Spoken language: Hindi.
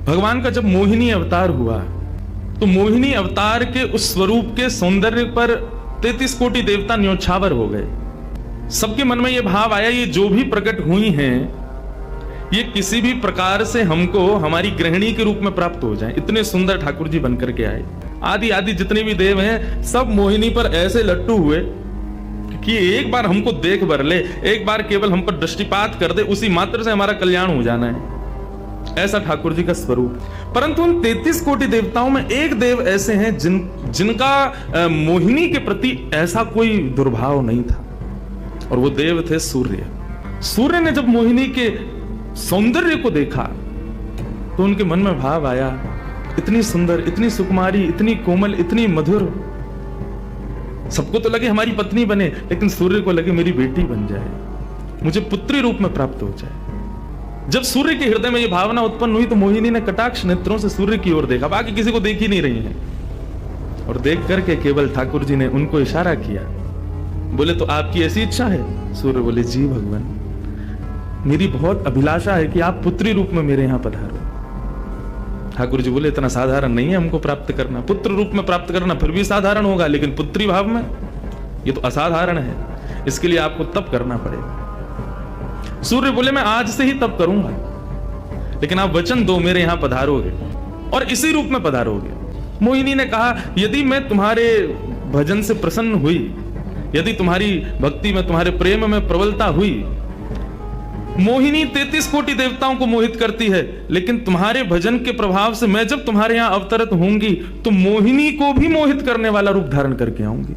भगवान का जब मोहिनी अवतार हुआ तो मोहिनी अवतार के उस स्वरूप के सौंदर्य पर 33 कोटि देवता न्योछावर हो गए। सबके मन में यह भाव आया, ये जो भी प्रकट हुई हैं ये किसी भी प्रकार से हमको हमारी गृहिणी के रूप में प्राप्त हो जाए। इतने सुंदर ठाकुर जी बनकर के आए। आदि आदि जितने भी देव हैं सब मोहिनी पर ऐसे लट्टू हुए कि एक बार हमको देख बर ले, एक बार केवल हम पर दृष्टिपात कर दे, उसी मात्र से हमारा कल्याण हो जाना है। ऐसा ठाकुर जी का स्वरूप। परंतु उन 33 कोटि देवताओं में एक देव ऐसे हैं जिनका मोहिनी के प्रति ऐसा कोई दुर्भाव नहीं था, और वो देव थे सूर्य। सूर्य ने जब मोहिनी के सौंदर्य को देखा तो उनके मन में भाव आया, इतनी सुंदर, इतनी सुकुमारी, इतनी कोमल, इतनी मधुर। सबको तो लगे हमारी पत्नी बने, लेकिन सूर्य को लगे मेरी बेटी बन जाए, मुझे पुत्री रूप में प्राप्त हो जाए। जब सूर्य के हृदय में यह भावना उत्पन्न हुई तो मोहिनी ने कटाक्ष नेत्रों से सूर्य की ओर देखा। बाकी किसी को देख ही नहीं रही है, और देख करके केवल ठाकुर जी ने उनको इशारा किया। बोले तो आपकी ऐसी इच्छा है? सूर्य बोले जी भगवान, मेरी बहुत अभिलाषा है कि आप पुत्री रूप में मेरे यहां पधारो। ठाकुर जी बोले इतना साधारण नहीं है हमको प्राप्त करना। पुत्र रूप में प्राप्त करना फिर भी साधारण होगा, लेकिन पुत्री भाव में ये तो असाधारण है। इसके लिए आपको तप करना पड़ेगा। सूर्य बोले मैं आज से ही तप करूंगा, लेकिन आप वचन दो मेरे यहां पधारोगे और इसी रूप में पधारोगे। मोहिनी ने कहा यदि मैं तुम्हारे भजन से प्रसन्न हुई, यदि तुम्हारी भक्ति में, तुम्हारे प्रेम में प्रबलता हुई, मोहिनी 33 कोटि देवताओं को मोहित करती है, लेकिन तुम्हारे भजन के प्रभाव से मैं जब तुम्हारे यहां अवतरित होंगी तो मोहिनी को भी मोहित करने वाला रूप धारण करके आऊंगी।